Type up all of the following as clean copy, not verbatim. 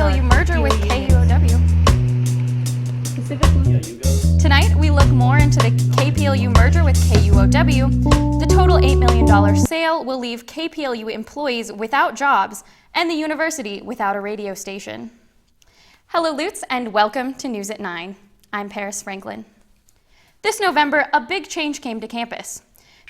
KPLU merger with KUOW. Tonight, we look more into the KPLU merger with KUOW. The total $8 million sale will leave KPLU employees without jobs and the university without a radio station. Hello, Lutz, and welcome to News at 9. I'm Paris Franklin. This November, a big change came to campus.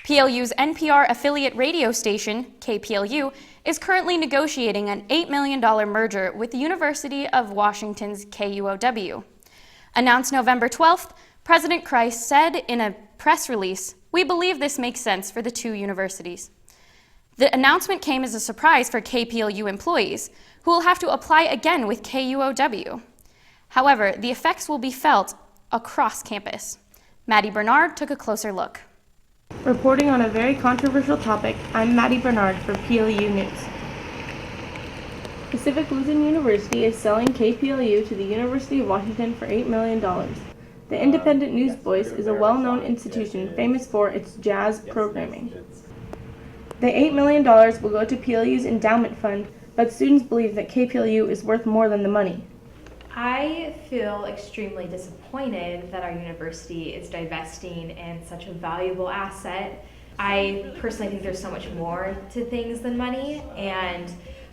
PLU's NPR affiliate radio station, KPLU, is currently negotiating an $8 million merger with the University of Washington's KUOW. Announced November 12th, President Christ said in a press release, "We believe this makes sense for the two universities." The announcement came as a surprise for KPLU employees, who will have to apply again with KUOW. However, the effects will be felt across campus. Maddie Bernard took a closer look. Reporting on a very controversial topic, I'm Maddie Bernard for PLU News. Pacific Lutheran University is selling KPLU to the University of Washington for $8 million. The Independent News Voice is a well-known institution famous for its jazz programming. The $8 million will go to PLU's endowment fund, but students believe that KPLU is worth more than the money. I feel extremely disappointed that our university is divesting in such a valuable asset. I personally think there's so much more to things than money, and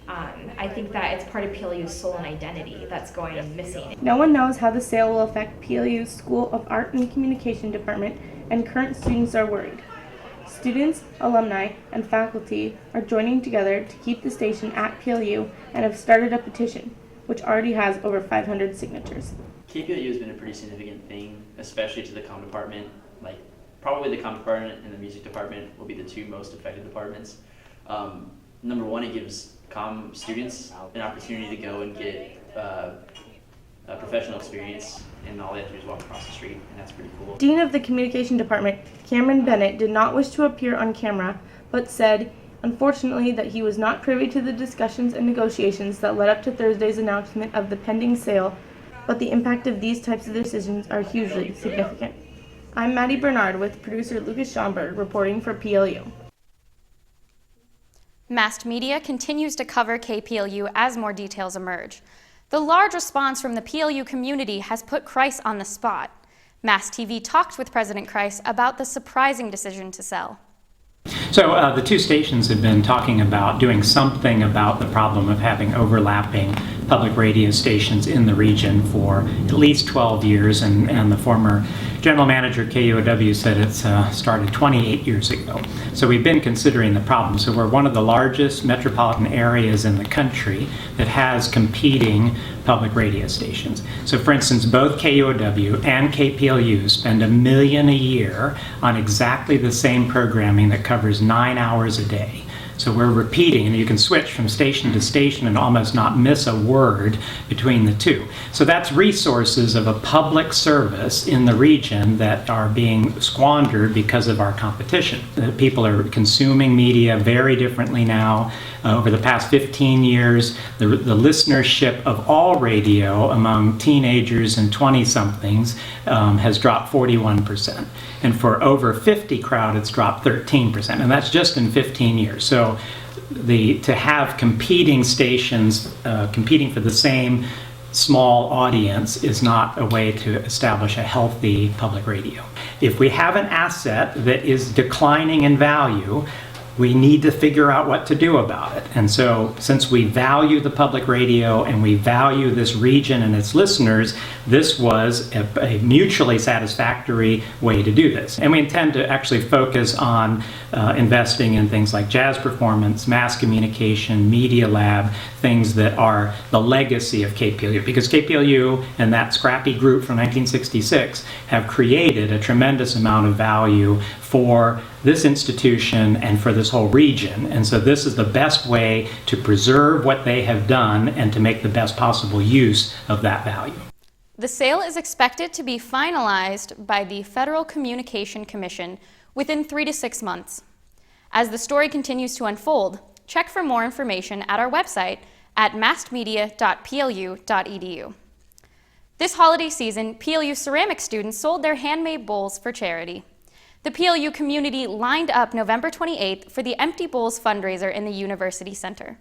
I think that it's part of PLU's soul and identity that's going missing. No one knows how the sale will affect PLU's School of Art and Communication department, and current students are worried. Students, alumni, and faculty are joining together to keep the station at PLU and have started a petition, which already has over 500 signatures. KPLU has been a pretty significant thing, especially to the comm department. Probably the comm department and the music department will be the two most affected departments. Number one, it gives comm students an opportunity to go and get a professional experience, and all they have to do is walk across the street, and that's pretty cool. Dean of the Communication Department, Cameron Bennett, did not wish to appear on camera, but said, unfortunately, that he was not privy to the discussions and negotiations that led up to Thursday's announcement of the pending sale, but the impact of these types of decisions are hugely significant. I'm Maddie Bernard with producer Lucas Schomburg reporting for PLU. Mast Media continues to cover KPLU as more details emerge. The large response from the PLU community has put Christ on the spot. Mast TV talked with President Christ about the surprising decision to sell. So the two stations have been talking about doing something about the problem of having overlapping public radio stations in the region for at least 12 years, and the former general manager at KUOW said it's started 28 years ago. So we've been considering the problem. So we're one of the largest metropolitan areas in the country that has competing public radio stations. So for instance, both KUOW and KPLU spend $1 million a year on exactly the same programming that covers 9 hours a day. So we're repeating, and you can switch from station to station and almost not miss a word between the two. So that's resources of a public service in the region that are being squandered because of our competition. People are consuming media very differently now. Over the past 15 years, the listenership of all radio among teenagers and 20-somethings has dropped 41%. And for over 50 crowd, it's dropped 13%. And that's just in 15 years. So to have competing stations competing for the same small audience is not a way to establish a healthy public radio. If we have an asset that is declining in value, we need to figure out what to do about it. And so since we value the public radio and we value this region and its listeners, this was a mutually satisfactory way to do this. And we intend to actually focus on investing in things like jazz performance, mass communication, media lab, things that are the legacy of KPLU. Because KPLU and that scrappy group from 1966 have created a tremendous amount of value for this institution and for this whole region. And so this is the best way to preserve what they have done and to make the best possible use of that value. The sale is expected to be finalized by the Federal Communication Commission within 3 to 6 months. As the story continues to unfold, check for more information at our website at mastmedia.plu.edu. This holiday season, PLU ceramic students sold their handmade bowls for charity. The PLU community lined up November 28th for the Empty Bowls fundraiser in the University Center.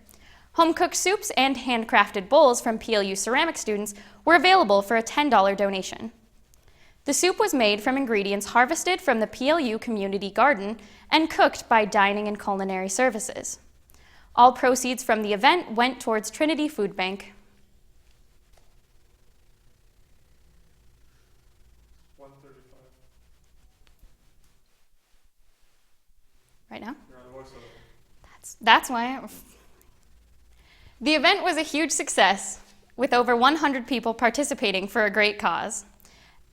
Home-cooked soups and handcrafted bowls from PLU ceramic students were available for a $10 donation. The soup was made from ingredients harvested from the PLU community garden and cooked by Dining and Culinary Services. All proceeds from the event went towards Trinity Food Bank. Right now? That's why. The event was a huge success, with over 100 people participating for a great cause.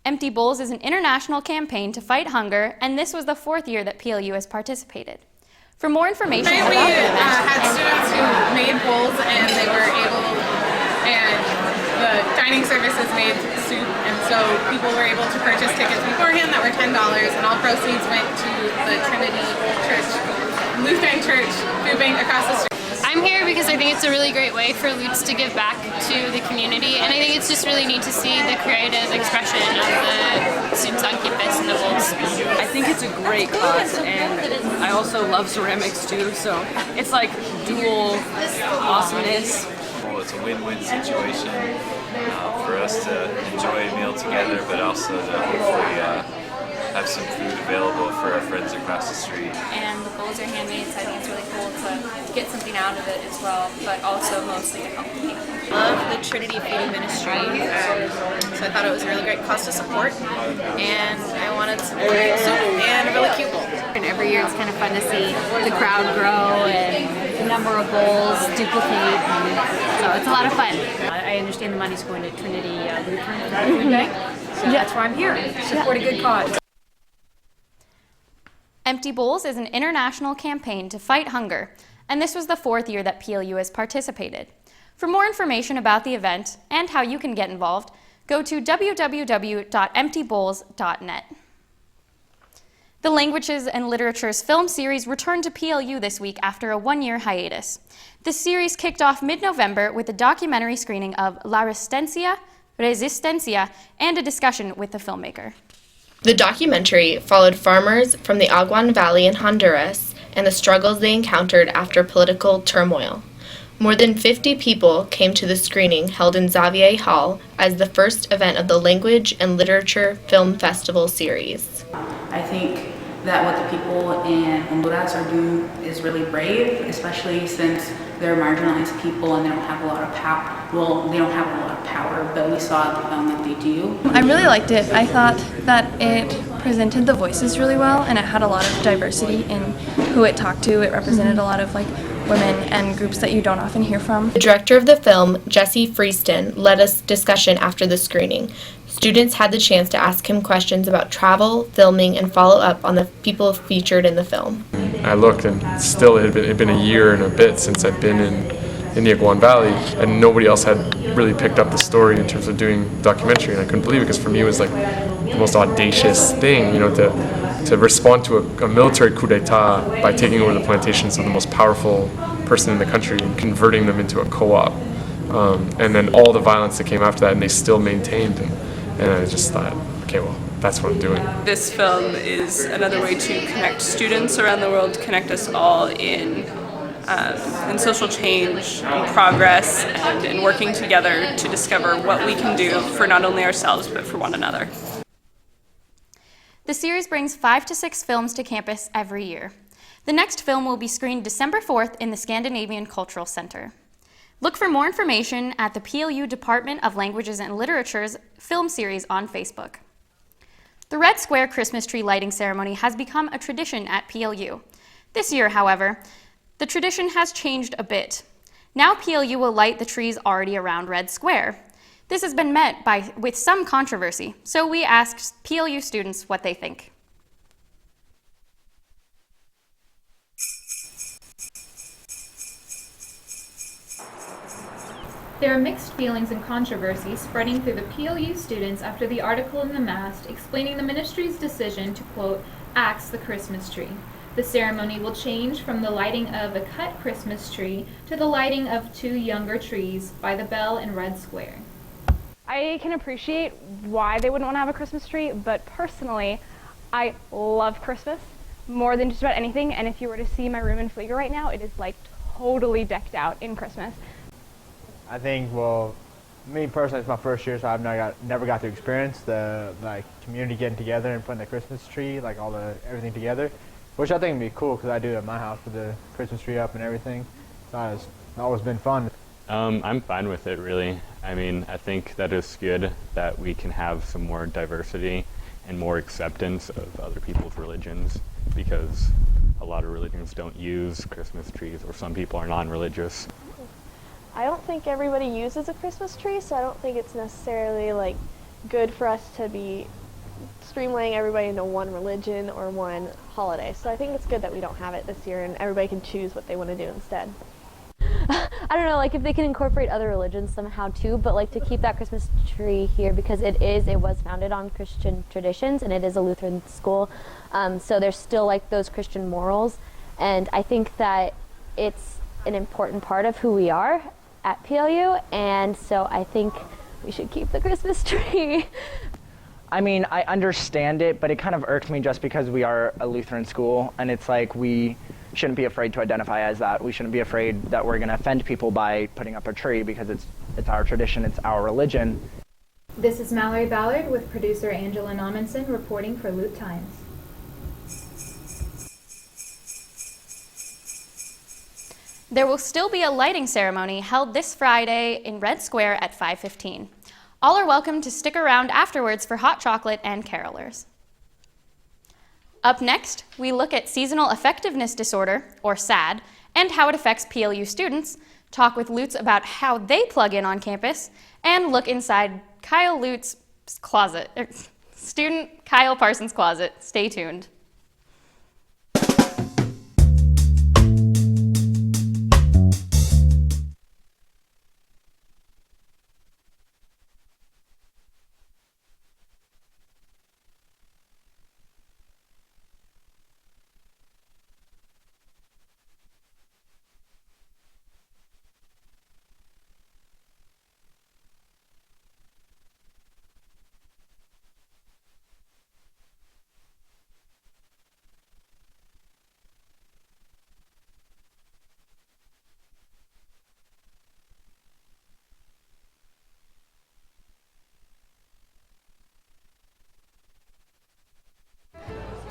Empty Bowls is an international campaign to fight hunger, and this was the 4th year that PLU has participated. For more information We about the event had students who made bowls and they were able, and the dining services made soup, and so people were able to purchase tickets beforehand that were $10, and all proceeds went to the Trinity Church, Lutheran Church Food Bank across the street. I'm here because I think it's a really great way for Lutz to give back to the community, and I think it's just really neat to see the creative expression of the students on campus and the bowls. I think it's a great cause, and I also love ceramics too, so it's like dual awesomeness. Well, it's a win-win situation for us to enjoy a meal together, but also to hopefully have some food available for our friends across the street. And the bowls are handmade, so I think it's really cool to get something out of it as well, but also mostly to help people. I love the Trinity Feeding Ministry, so I thought it was a really great cause to support, and I wanted some great soup and a really cute bowl. And every year it's kind of fun to see the crowd grow and the number of bowls duplicate, so it's a lot of fun. I understand the money's going to Trinity Lutheran Food Bank, so that's why I'm here, support a good cause. Empty Bowls is an international campaign to fight hunger, and this was the 4th year that PLU has participated. For more information about the event and how you can get involved, go to www.emptybowls.net. The Languages and Literatures film series returned to PLU this week after a 1-year hiatus. This series kicked off mid-November with a documentary screening of La Resistencia, and a discussion with the filmmaker. The documentary followed farmers from the Aguan Valley in Honduras and the struggles they encountered after political turmoil. More than 50 people came to the screening held in Xavier Hall as the first event of the Language and Literature Film Festival series. I think that what the people in Honduras are doing is really brave, especially since they're marginalized people and they don't have a lot of power. Well, they don't have a lot of power, but we saw at the film that they do. I really liked it. I thought that it presented the voices really well, and it had a lot of diversity in who it talked to. It represented a lot of women and groups that you don't often hear from. The director of the film, Jesse Freeston, led a discussion after the screening. Students had the chance to ask him questions about travel, filming, and follow up on the people featured in the film. I looked, and still it had been a year and a bit since I'd been in the Aguan Valley, and nobody else had really picked up the story in terms of doing documentary, and I couldn't believe it because for me it was the most audacious thing, to respond to a military coup d'etat by taking over the plantations of the most powerful person in the country and converting them into a co-op, and then all the violence that came after that, and they still maintained, and I just thought, okay, well, that's what I'm doing. This film is another way to connect students around the world, to connect us all in social change and progress, and in working together to discover what we can do for not only ourselves but for one another. The series brings 5 to 6 films to campus every year. The next film will be screened December 4th in the Scandinavian Cultural Center. Look for more information at the PLU Department of Languages and Literature's film series on Facebook. The Red Square Christmas tree lighting ceremony has become a tradition at PLU. This year, however, the tradition has changed a bit. Now PLU will light the trees already around Red Square. This has been met with some controversy, so we asked PLU students what they think. There are mixed feelings and controversy spreading through the PLU students after the article in the Mast explaining the ministry's decision to, quote, axe the Christmas tree. The ceremony will change from the lighting of a cut Christmas tree to the lighting of 2 younger trees by the bell in Red Square. I can appreciate why they wouldn't want to have a Christmas tree, but personally, I love Christmas more than just about anything, and if you were to see my room in Flieger right now, it is totally decked out in Christmas. I think, well, me personally, it's my first year, so I've never got to experience the community getting together and putting the Christmas tree, everything together, which I think would be cool because I do it at my house with the Christmas tree up and everything. So it's always been fun. I'm fine with it, really. I mean, I think that it's good that we can have some more diversity and more acceptance of other people's religions, because a lot of religions don't use Christmas trees, or some people are non-religious. I don't think everybody uses a Christmas tree, so I don't think it's necessarily good for us to be streamlining everybody into one religion or one holiday. So I think it's good that we don't have it this year and everybody can choose what they want to do instead. I don't know, if they can incorporate other religions somehow too, but to keep that Christmas tree here, because it was founded on Christian traditions and it is a Lutheran school, so there's still those Christian morals, and I think that it's an important part of who we are at PLU, and so I think we should keep the Christmas tree. I mean, I understand it, but it kind of irks me just because we are a Lutheran school, and it's we shouldn't be afraid to identify as that. We shouldn't be afraid that we're going to offend people by putting up a tree, because it's our tradition, it's our religion. This is Mallory Ballard with producer Angela Nommensen reporting for Loot Times. There will still be a lighting ceremony held this Friday in Red Square at 5:15. All are welcome to stick around afterwards for hot chocolate and carolers. Up next, we look at seasonal affectiveness disorder, or SAD, and how it affects PLU students, talk with Lutz about how they plug in on campus, and look inside Kyle Lutz's closet, student Kyle Parsons' closet. Stay tuned.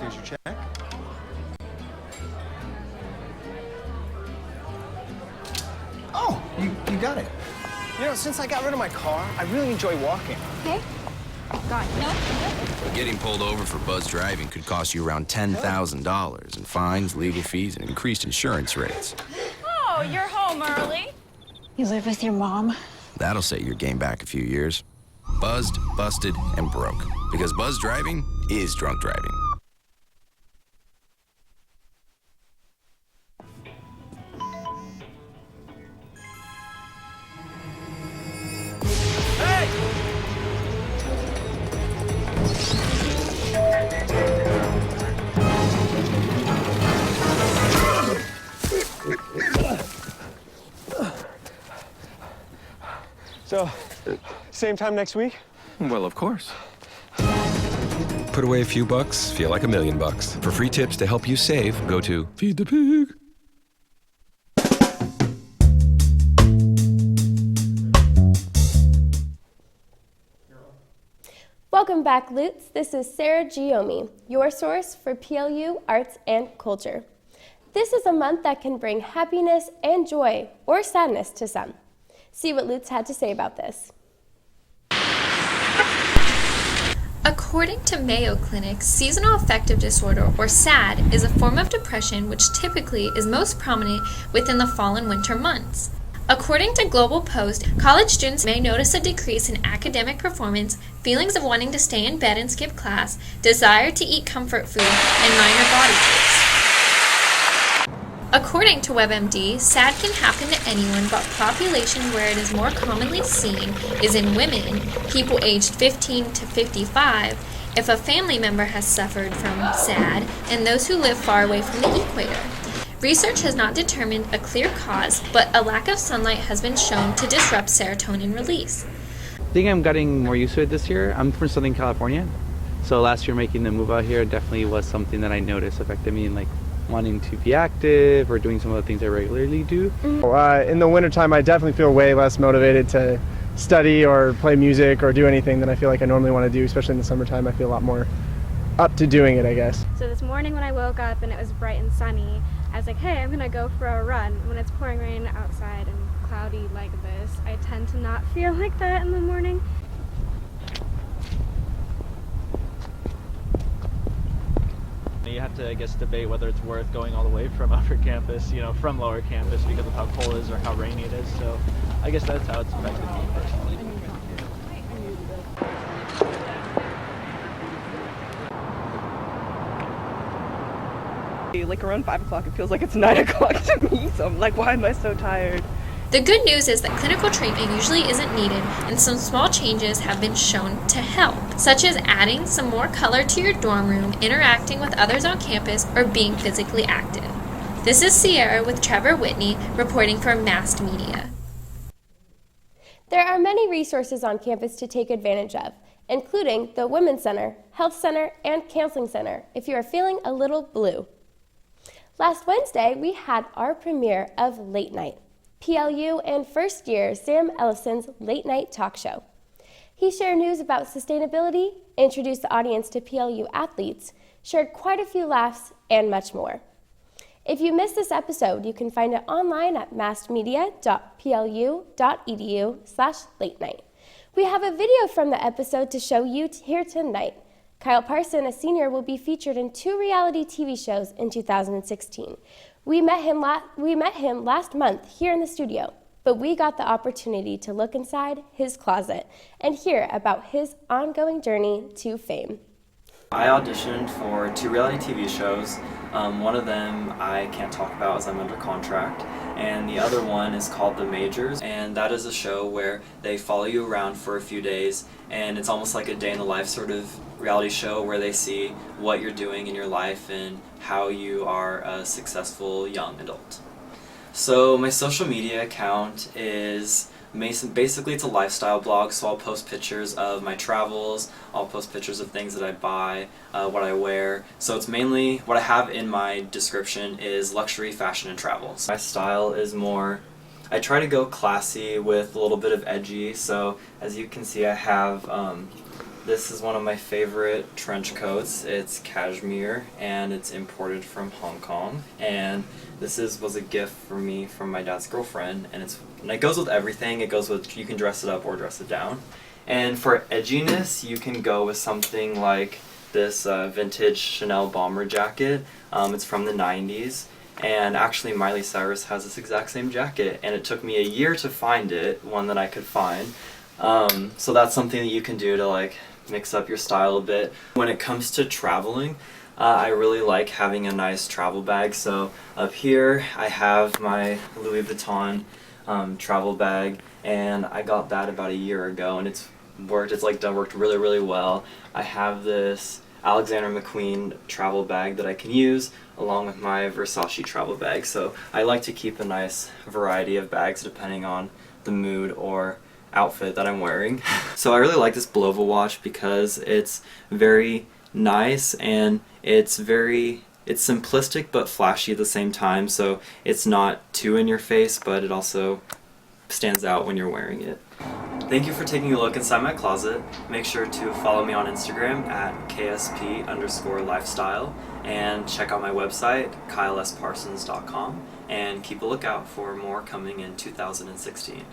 Here's your check. Oh, you got it. Since I got rid of my car, I really enjoy walking. Okay. God, no. Getting pulled over for buzz driving could cost you around $10,000 in fines, legal fees, and increased insurance rates. Oh, you're home early. You live with your mom? That'll set your game back a few years. Buzzed, busted, and broke. Because buzz driving is drunk driving. So, same time next week? Well, of course. Put away a few bucks, feel like $1 million. For free tips to help you save, go to Feed the Pig. Welcome back, Lutz. This is Sarah Giomi, your source for PLU arts and culture. This is a month that can bring happiness and joy, or sadness to some. See what Lutz had to say about this. According to Mayo Clinic, seasonal affective disorder, or SAD, is a form of depression which typically is most prominent within the fall and winter months. According to Global Post, college students may notice a decrease in academic performance, feelings of wanting to stay in bed and skip class, desire to eat comfort food, and minor body aches. According to WebMD, SAD can happen to anyone, but populations where it is more commonly seen is in women, people aged 15 to 55, if a family member has suffered from SAD, and those who live far away from the equator. Research has not determined a clear cause, but a lack of sunlight has been shown to disrupt serotonin release. I think I'm getting more used to it this year. I'm from Southern California, so last year making the move out here definitely was something that I noticed affected me in wanting to be active or doing some of the things I regularly do. In the wintertime, I definitely feel way less motivated to study or play music or do anything that I feel like I normally want to do, especially in the summertime. I feel a lot more up to doing it, I guess. So this morning when I woke up and it was bright and sunny, I was like, hey, I'm gonna go for a run. When it's pouring rain outside and cloudy like this, I tend to not feel like that in the morning. You have to, I guess, debate whether it's worth going all the way from upper campus, from lower campus because of how cold it is or how rainy it is. So I guess that's how it's affected me personally. Like around 5 o'clock, it feels like it's 9 o'clock to me, so I'm like, why am I so tired? The good news is that clinical treatment usually isn't needed, and some small changes have been shown to help, such as adding some more color to your dorm room, interacting with others on campus, or being physically active. This is Sierra with Trevor Whitney reporting for Mast Media. There are many resources on campus to take advantage of, including the Women's Center, Health Center, and Counseling Center if you are feeling a little blue. Last Wednesday, we had our premiere of Late Night, PLU and first year Sam Ellison's late night talk show. He shared news about sustainability, introduced the audience to PLU athletes, shared quite a few laughs, and much more. If you missed this episode, you can find it online at mastmedia.plu.edu/late night. We have a video from the episode to show you here tonight. Kyle Parson, a senior, will be featured in 2 reality TV shows in 2016. We met him last month here in the studio, but we got the opportunity to look inside his closet and hear about his ongoing journey to fame. I auditioned for 2 reality TV shows. One of them I can't talk about as I'm under contract, and the other one is called The Majors, and that is a show where they follow you around for a few days, and it's almost like a day in the life sort of reality show where they see what you're doing in your life and how you are a successful young adult. So my social media account is basically it's a lifestyle blog, so I'll post pictures of my travels, I'll post pictures of things that I buy, what I wear. So it's mainly, what I have in my description is luxury, fashion, and travel. My style is more, I try to go classy with a little bit of edgy, so as you can see I have, this is one of my favorite trench coats. It's cashmere and it's imported from Hong Kong, and this was a gift for me from my dad's girlfriend, and it goes with everything. It goes with, you can dress it up or dress it down. And for edginess, you can go with something like this vintage Chanel bomber jacket. It's from the 90s, and actually Miley Cyrus has this exact same jacket, and it took me a year to find it, one that I could find. So that's something that you can do to like mix up your style a bit. When it comes to traveling, I really like having a nice travel bag. So up here I have my Louis Vuitton travel bag, and I got that about a year ago, and it's worked really, really well. I have this Alexander McQueen travel bag that I can use along with my Versace travel bag. So I like to keep a nice variety of bags depending on the mood or outfit that I'm wearing. So I really like this Bulova watch because it's very nice and it's simplistic but flashy at the same time, so it's not too in your face, but it also stands out when you're wearing it. Thank you for taking a look inside my closet. Make sure to follow me on Instagram at ksp_lifestyle and check out my website, kylesparsons.com, and keep a lookout for more coming in 2016.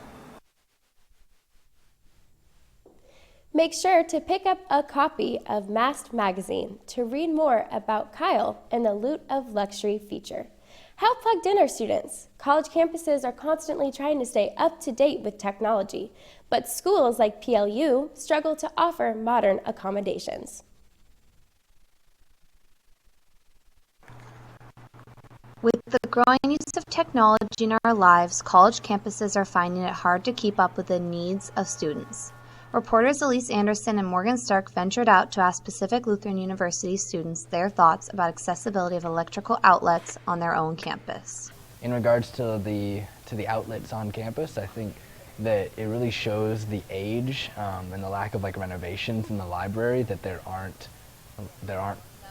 Make sure to pick up a copy of Mast Magazine to read more about Kyle and the Loot of Luxury feature. How plugged in are students? College campuses are constantly trying to stay up to date with technology, but schools like PLU struggle to offer modern accommodations. With the growing use of technology in our lives, college campuses are finding it hard to keep up with the needs of students. Reporters Elise Anderson and Morgan Stark ventured out to ask Pacific Lutheran University students their thoughts about accessibility of electrical outlets on their own campus. In regards to the outlets on campus, I think that it really shows the age and the lack of renovations in the library, that there aren't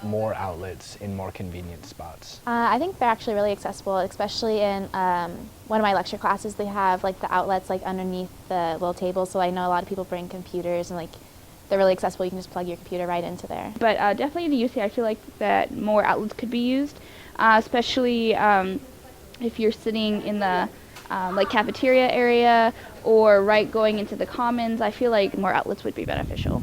more outlets in more convenient spots? I think they're actually really accessible, especially in one of my lecture classes. They have like the outlets like underneath the little table, so I know a lot of people bring computers and like they're really accessible. You can just plug your computer right into there. But definitely in the UC, I feel like that more outlets could be used, especially if you're sitting in the like cafeteria area or right going into the commons. I feel like more outlets would be beneficial.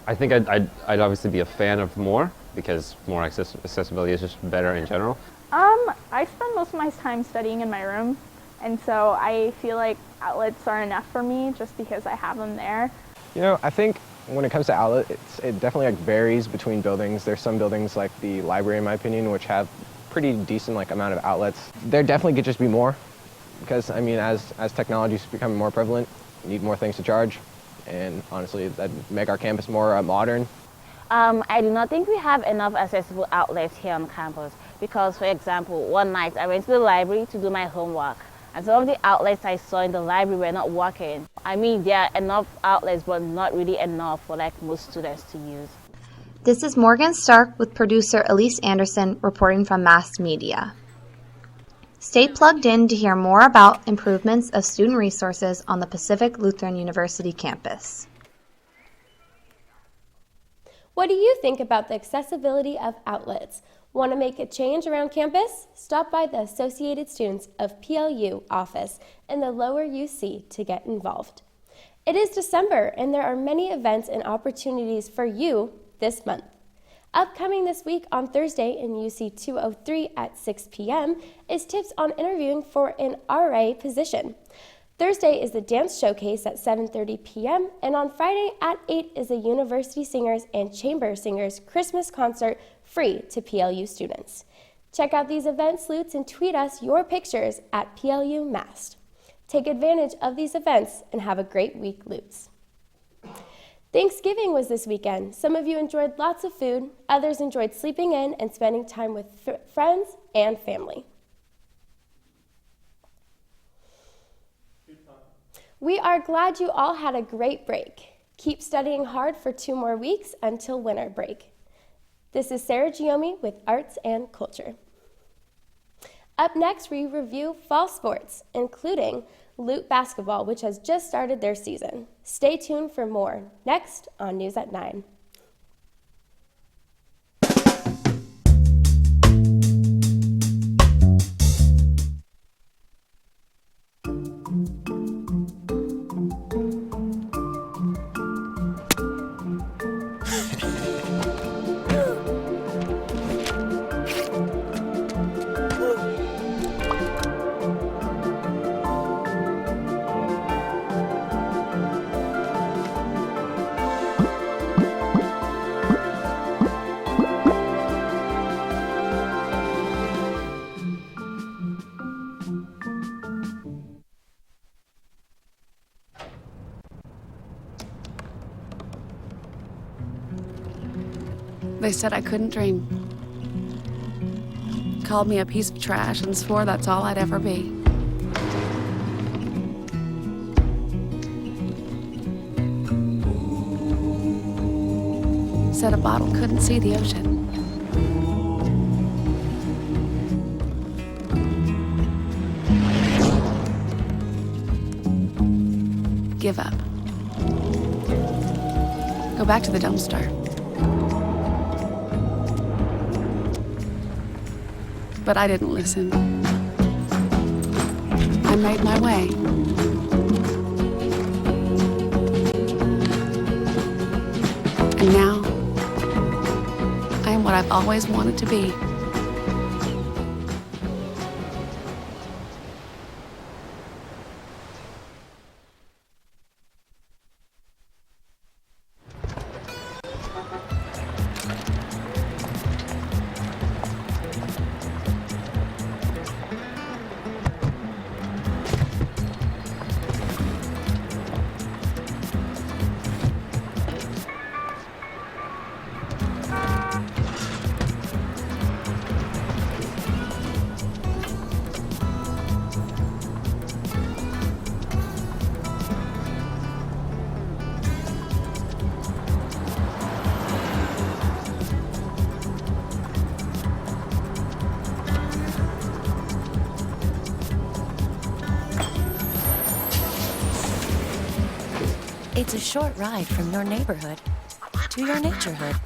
I think I'd obviously be a fan of more, because more accessibility is just better in general. I spend most of my time studying in my room, and so I feel like outlets are enough for me just because I have them there. You know, I think when it comes to outlets, it definitely like varies between buildings. There's some buildings like the library, in my opinion, which have pretty decent like amount of outlets. There definitely could just be more, because I mean, as technology is becoming more prevalent, you need more things to charge, and honestly, that'd make our campus more modern. I do not think we have enough accessible outlets here on campus because, for example, one night I went to the library to do my homework, and some of the outlets I saw in the library were not working. I mean, there are enough outlets, but not really enough for like most students to use. This is Morgan Stark with producer Elise Anderson reporting from Mass Media. Stay plugged in to hear more about improvements of student resources on the Pacific Lutheran University campus. What do you think about the accessibility of outlets? Want to make a change around campus? Stop by the Associated Students of PLU office in the lower UC to get involved. It is December, and there are many events and opportunities for you this month. Upcoming this week on Thursday in UC 203 at 6 p.m. is tips on interviewing for an RA position. Thursday is the dance showcase at 7:30 p.m. and on Friday at 8 is the University Singers and Chamber Singers Christmas concert free to PLU students. Check out these events, Lutz, and tweet us your pictures at PLU Mast. Take advantage of these events and have a great week, Lutz. Thanksgiving was this weekend. Some of you enjoyed lots of food, others enjoyed sleeping in and spending time with friends and family. We are glad you all had a great break. Keep studying hard for 2 more weeks until winter break. This is Sarah Giomi with Arts and Culture. Up next, we review fall sports, including Lute basketball, which has just started their season. Stay tuned for more next on News at 9. They said I couldn't dream. Called me a piece of trash and swore that's all I'd ever be. Said a bottle couldn't see the ocean. Give up. Go back to the dumpster. But I didn't listen. I made my way. And now, I am what I've always wanted to be. It's a short ride from your neighborhood to your naturehood.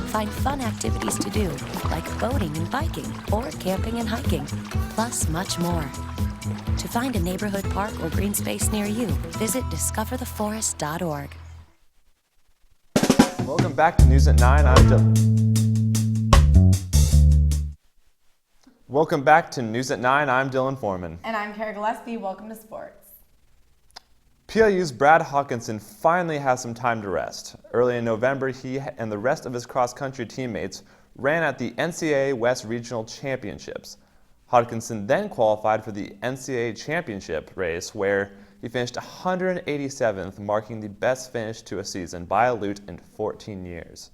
Find fun activities to do, like boating and biking, or camping and hiking, plus much more. To find a neighborhood park or green space near you, visit discovertheforest.org. Welcome back to News at 9. I'm Welcome back to News at 9. I'm Dylan Foreman. And I'm Kara Gillespie. Welcome to sports. PLU's Brad Hawkinson finally has some time to rest. Early in November, he and the rest of his cross-country teammates ran at the NCAA West Regional Championships. Hawkinson then qualified for the NCAA Championship race, where he finished 187th, marking the best finish to a season by a Lute in 14 years.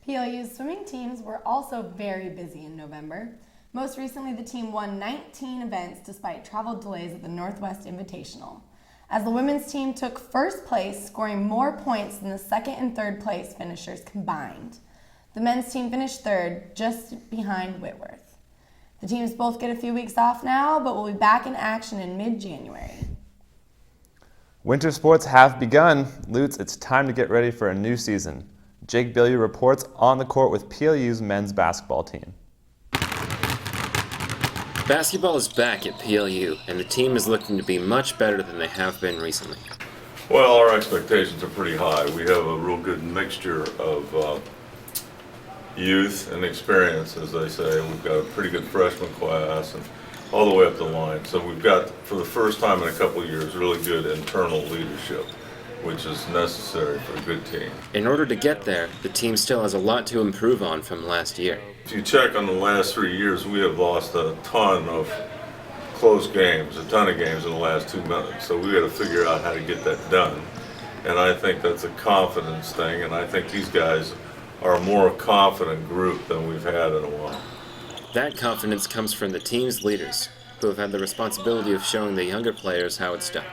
PLU's swimming teams were also very busy in November. Most recently, the team won 19 events despite travel delays at the Northwest Invitational, as the women's team took first place, scoring more points than the second and third place finishers combined. The men's team finished third, just behind Whitworth. The teams both get a few weeks off now, but will be back in action in mid-January. Winter sports have begun. Lutes, it's time to get ready for a new season. Jake Billieu reports on the court with PLU's men's basketball team. Basketball is back at PLU, and the team is looking to be much better than they have been recently. Well, our expectations are pretty high. We have a real good mixture of youth and experience, as they say. We've got a pretty good freshman class and all the way up the line. So we've got, for the first time in a couple of years, really good internal leadership, which is necessary for a good team. In order to get there, the team still has a lot to improve on from last year. If you check on the last 3 years, we have lost a ton of close games, a ton of games in the last 2 minutes. So we got to figure out how to get that done. And I think that's a confidence thing, and I think these guys are a more confident group than we've had in a while. That confidence comes from the team's leaders, who have had the responsibility of showing the younger players how it's done.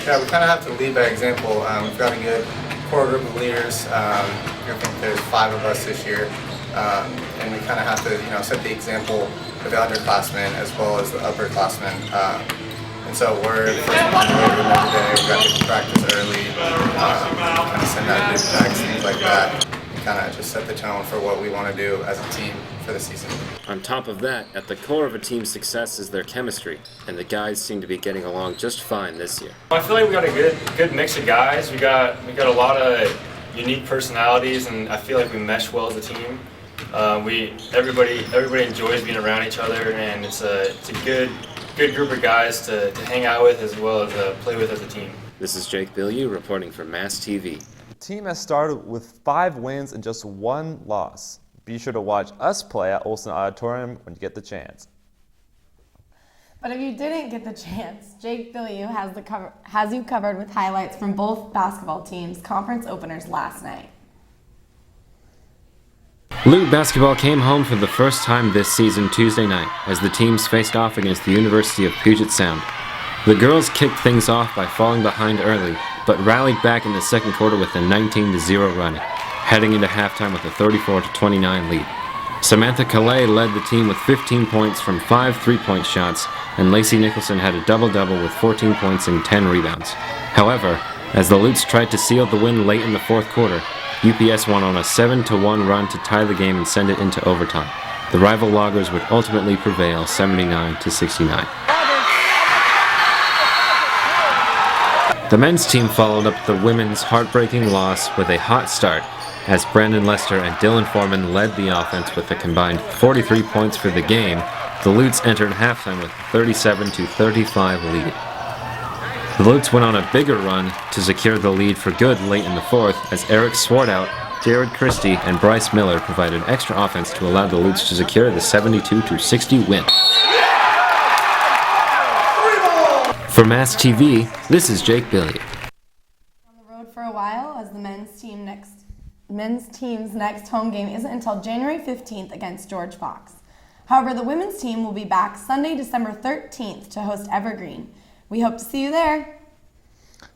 Yeah, we kind of have to lead by example. We've got a good core group of leaders. I think there's 5 of us this year, and we kind of have to, set the example for the underclassmen as well as the upperclassmen. And so we're the first one to every day. We've got to practice early, kind of send out big texts, things like that. Kind of just set the tone for what we want to do as a team for the season. On top of that, at the core of a team's success is their chemistry, and the guys seem to be getting along just fine this year. I feel like we got a good mix of guys. We got a lot of unique personalities, and I feel like we mesh well as a team. Everybody enjoys being around each other, and it's a good group of guys to hang out with as well as play with as a team. This is Jake Billieu reporting for Mass TV. The team has started with 5 wins and just 1 loss. Be sure to watch us play at Olson Auditorium when you get the chance. But if you didn't get the chance, Jake Billieu has you covered with highlights from both basketball teams' conference openers last night. Lute basketball came home for the first time this season Tuesday night as the teams faced off against the University of Puget Sound. The girls kicked things off by falling behind early, but rallied back in the second quarter with a 19-0 run, heading into halftime with a 34-29 lead. Samantha Calais led the team with 15 points from 5 3-point shots, and Lacey Nicholson had a double-double with 14 points and 10 rebounds. However, as the Lutes tried to seal the win late in the fourth quarter, UPS went on a 7-1 run to tie the game and send it into overtime. The rival Loggers would ultimately prevail 79-69. The men's team followed up the women's heartbreaking loss with a hot start, as Brandon Lester and Dylan Foreman led the offense with a combined 43 points for the game. The Lutes entered halftime with a 37-35 lead. The Lutes went on a bigger run to secure the lead for good late in the fourth, as Eric Swartout, Jared Christie, and Bryce Miller provided extra offense to allow the Lutes to secure the 72-60 win. For Mass TV, this is Jake Billieu. On the road for a while, as the men's team's next home game isn't until January 15th against George Fox. However, the women's team will be back Sunday, December 13th to host Evergreen. We hope to see you there.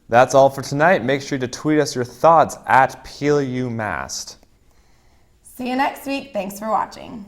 That's all for tonight. Make sure to tweet us your thoughts at PLUMast. See you next week. Thanks for watching.